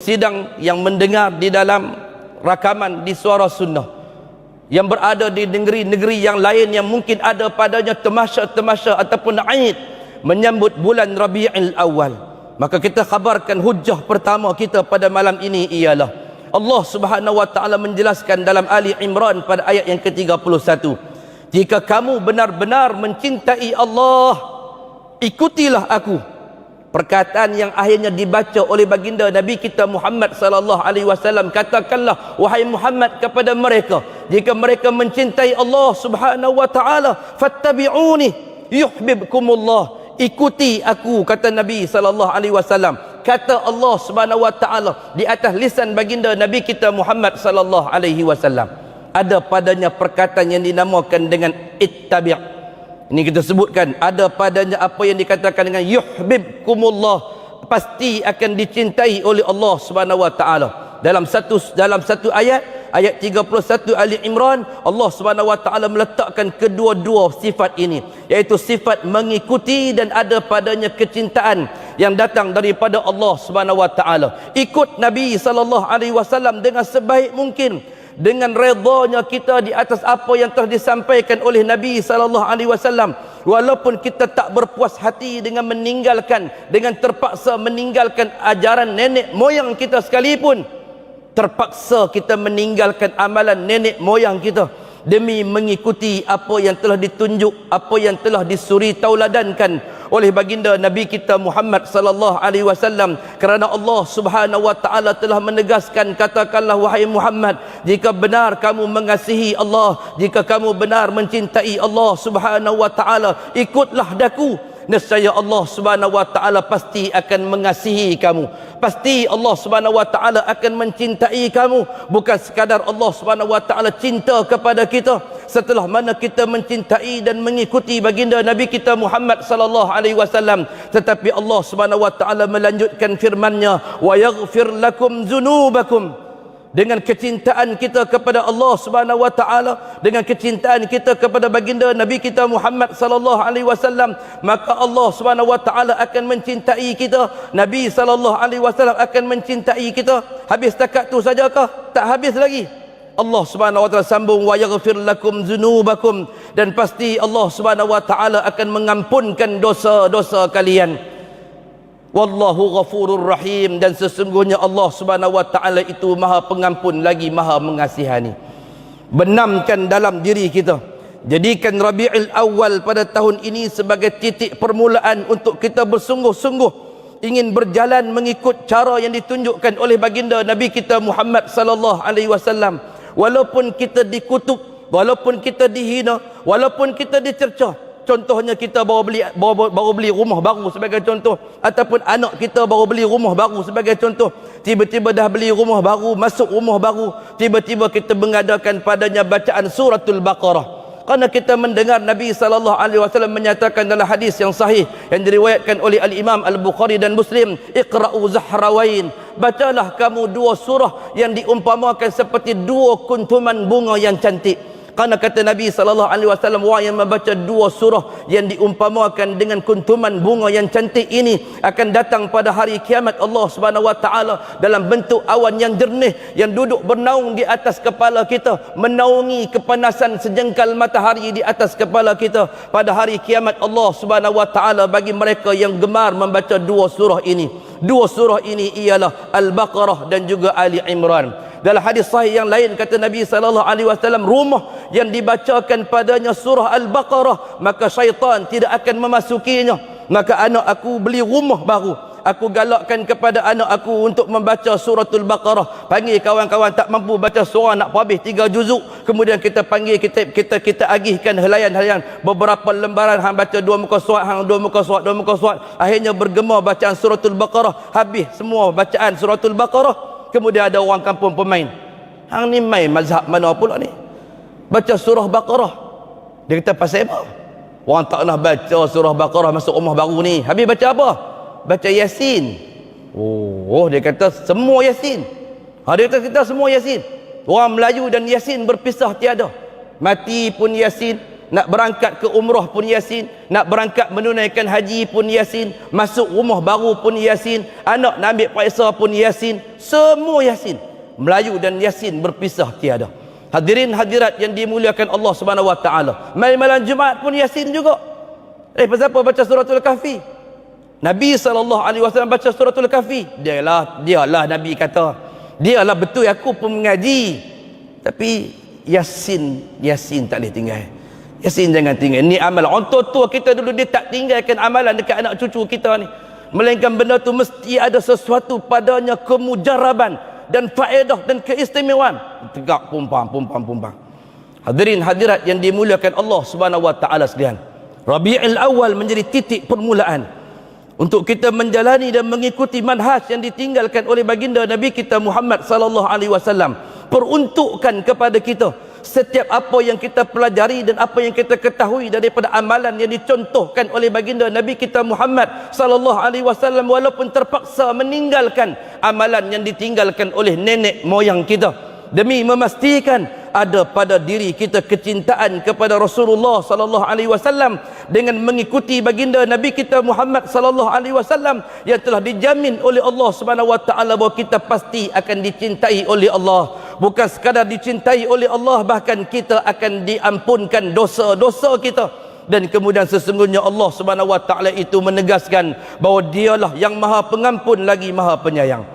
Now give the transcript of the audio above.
sidang yang mendengar di dalam rakaman di Suara Sunnah, yang berada di negeri-negeri yang lain yang mungkin ada padanya tamasya-tamasya ataupun aid menyambut bulan Rabiul Awal, maka kita khabarkan hujjah pertama kita pada malam ini ialah Allah Subhanahu wa taala menjelaskan dalam Ali Imran pada ayat yang ke-31, jika kamu benar-benar mencintai Allah, ikutilah aku. Perkataan yang akhirnya dibaca oleh baginda Nabi kita Muhammad sallallahu alaihi wasallam, katakanlah wahai Muhammad kepada mereka, jika mereka mencintai Allah Subhanahu wa taala, fattabi'uni yuhibbukumullah, ikuti aku, kata Nabi sallallahu alaihi wasallam. Kata Allah Subhanahu wa taala di atas lisan baginda Nabi kita Muhammad sallallahu alaihi wasallam, ada padanya perkataan yang dinamakan dengan ittabi'. Ini kita sebutkan, ada padanya apa yang dikatakan dengan yuhibbukumullah, pasti akan dicintai oleh Allah Subhanahu wa taala. Dalam satu ayat 31 Ali Imran, Allah Subhanahu wa taala meletakkan kedua-dua sifat ini, iaitu sifat mengikuti dan ada padanya kecintaan yang datang daripada Allah Subhanahu wa taala. Ikut Nabi sallallahu alaihi wasallam dengan sebaik mungkin, dengan redanya kita di atas apa yang telah disampaikan oleh Nabi sallallahu alaihi wasallam, walaupun kita tak berpuas hati dengan terpaksa meninggalkan ajaran nenek moyang kita sekalipun, terpaksa kita meninggalkan amalan nenek moyang kita demi mengikuti apa yang telah ditunjuk, apa yang telah disuri tauladankan oleh baginda Nabi kita Muhammad sallallahu alaihi wasallam. Kerana Allah Subhanahu wa taala telah menegaskan, katakanlah wahai Muhammad, jika benar kamu mengasihi Allah, jika kamu benar mencintai Allah Subhanahu wa taala, ikutlah daku, nescaya Allah Subhanahu wa taala pasti akan mengasihi kamu, pasti Allah Subhanahu wa taala akan mencintai kamu. Bukan sekadar Allah Subhanahu wa taala cinta kepada kita, setelah mana kita mencintai dan mengikuti baginda Nabi kita Muhammad sallallahu alaihi wasallam, tetapi Allah Subhanahu wa taala melanjutkan firman-Nya, wa yaghfir lakum dzunubakum. Dengan kecintaan kita kepada Allah Subhanahu wa taala, dengan kecintaan kita kepada baginda Nabi kita Muhammad sallallahu alaihi wasallam, maka Allah Subhanahu wa taala akan mencintai kita, Nabi sallallahu alaihi wasallam akan mencintai kita. Habis takat tu sajakah? Tak habis lagi. Allah Subhanahu wa taala sambung, wa yaghfir lakum dzunubakum, dan pasti Allah Subhanahu wa taala akan mengampunkan dosa-dosa kalian. Wallahu ghafurur rahim, dan sesungguhnya Allah Subhanahu wa taala itu Maha Pengampun lagi Maha Mengasihani. Benamkan dalam diri kita, jadikan Rabiul Awal pada tahun ini sebagai titik permulaan untuk kita bersungguh-sungguh ingin berjalan mengikut cara yang ditunjukkan oleh baginda Nabi kita Muhammad sallallahu alaihi wasallam. Walaupun kita dikutuk, walaupun kita dihina, walaupun kita dicercah. Contohnya kita baru beli rumah baru sebagai contoh, ataupun anak kita baru beli rumah baru sebagai contoh, tiba-tiba dah beli rumah baru, masuk rumah baru, tiba-tiba kita mengadakan padanya bacaan suratul Baqarah. Karena kita mendengar Nabi sallallahu alaihi wasallam menyatakan dalam hadis yang sahih yang diriwayatkan oleh Al-Imam Al-Bukhari dan Muslim, iqra'u zahrawain, bacalah kamu dua surah yang diumpamakan seperti dua kuntuman bunga yang cantik. Karena kata Nabi sallallahu alaihi wasallam, orang yang membaca dua surah yang diumpamakan dengan kuntuman bunga yang cantik ini akan datang pada hari kiamat Allah Subhanahu wa taala dalam bentuk awan yang jernih yang duduk bernaung di atas kepala kita, menaungi kepanasan sejengkal matahari di atas kepala kita pada hari kiamat Allah Subhanahu wa taala bagi mereka yang gemar membaca dua surah ini. Dua surah ini ialah Al-Baqarah dan juga Ali Imran. Dalam hadis sahih yang lain kata Nabi sallallahu alaihi wasallam, rumah yang dibacakan padanya surah Al-Baqarah, maka syaitan tidak akan memasukinya. Maka anak aku beli rumah baru, aku galakkan kepada anak aku untuk membaca suratul Baqarah. Panggil kawan-kawan tak mampu baca surah nak habis 3 juzuk, kemudian kita panggil, kita agihkan helaian beberapa lembaran, hang baca 2 muka surat, hang 2 muka surat, 2 muka surat. Akhirnya bergema bacaan suratul Baqarah, habis semua bacaan suratul Baqarah. Kemudian ada orang kampung pemain, hang ni main mazhab mana pula ni, baca surah Baqarah. Dia kata pasal apa? Orang tak nak baca surah Baqarah masuk rumah baru ni. Habis baca apa? Baca Yasin. Oh, dia kata semua Yasin. Dia kata kita semua Yasin. Orang Melayu dan Yasin berpisah tiada. Mati pun Yasin, nak berangkat ke umrah pun Yasin, nak berangkat menunaikan haji pun Yasin, masuk rumah baru pun Yasin, anak nak ambil paisa pun Yasin, semua Yasin. Melayu dan Yasin berpisah tiada. Hadirin hadirat yang dimuliakan Allah Subhanahu wa taala, mai malam Jumaat pun Yasin juga. Pasal apa baca suratul Kahfi? Nabi SAW baca suratul Kahfi. Dialah Nabi kata, dialah betul aku pun mengaji, tapi Yasin tak boleh tinggal. Yasin jangan tinggal. Ni amal. Orang tua kita dulu dia tak tinggalkan amalan dekat anak cucu kita ni. Melainkan benda tu mesti ada sesuatu padanya kemujaraban dan faedah dan keistimewaan. Tegak pumpang. Hadirin hadirat yang dimuliakan Allah Subhanahu wa taala sekalian. Rabiul Awal menjadi titik permulaan untuk kita menjalani dan mengikuti manhaj yang ditinggalkan oleh baginda Nabi kita Muhammad sallallahu alaihi wasallam. Peruntukkan kepada kita setiap apa yang kita pelajari dan apa yang kita ketahui daripada amalan yang dicontohkan oleh baginda Nabi kita Muhammad sallallahu alaihi wasallam, walaupun terpaksa meninggalkan amalan yang ditinggalkan oleh nenek moyang kita, demi memastikan ada pada diri kita kecintaan kepada Rasulullah sallallahu alaihi wasallam dengan mengikuti baginda Nabi kita Muhammad sallallahu alaihi wasallam yang telah dijamin oleh Allah Subhanahu wa taala bahawa kita pasti akan dicintai oleh Allah. Bukan sekadar dicintai oleh Allah, bahkan kita akan diampunkan dosa-dosa kita. Dan kemudian sesungguhnya Allah Subhanahu wa taala itu menegaskan bahawa dialah yang Maha Pengampun lagi Maha Penyayang.